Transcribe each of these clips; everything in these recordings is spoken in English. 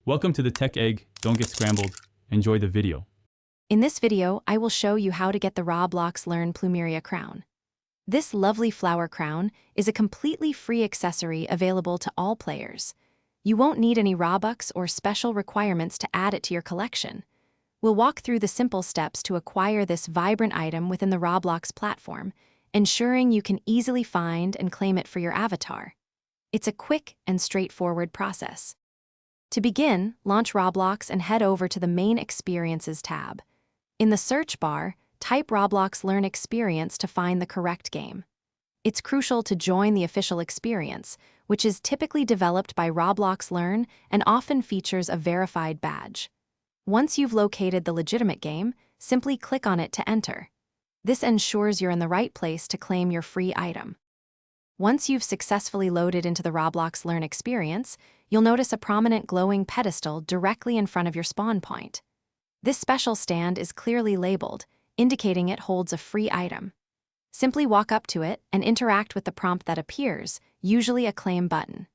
Welcome to the Tech Egg. Don't get scrambled. Enjoy the video. In this video, I will show you how to get the Roblox Learn Plumeria Crown. This lovely flower crown is a completely free accessory available to all players. You won't need any Robux or special requirements to add it to your collection. We'll walk through the simple steps to acquire this vibrant item within the Roblox platform, ensuring you can easily find and claim it for your avatar. It's a quick and straightforward process. To begin, launch Roblox and head over to the Main Experiences tab. In the search bar, type Roblox Learn Experience to find the correct game. It's crucial to join the official experience, which is typically developed by Roblox Learn and often features a verified badge. Once you've located the legitimate game, simply click on it to enter. This ensures you're in the right place to claim your free item. Once you've successfully loaded into the Roblox Learn experience, you'll notice a prominent glowing pedestal directly in front of your spawn point. This special stand is clearly labeled, indicating it holds a free item. Simply walk up to it and interact with the prompt that appears, usually a claim button.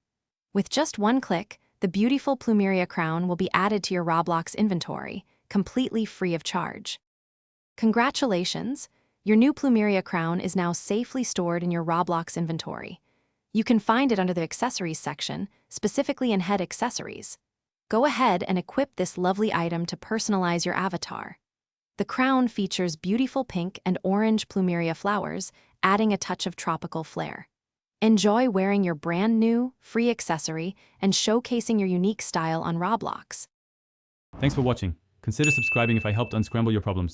With just one click, the beautiful Plumeria Crown will be added to your Roblox inventory, completely free of charge. Congratulations! Your new Plumeria Crown is now safely stored in your Roblox inventory. You can find it under the Accessories section, specifically in Head Accessories. Go ahead and equip this lovely item to personalize your avatar. The crown features beautiful pink and orange Plumeria flowers, adding a touch of tropical flair. Enjoy wearing your brand new, free accessory and showcasing your unique style on Roblox. Thanks for watching. Consider subscribing if I helped unscramble your problems.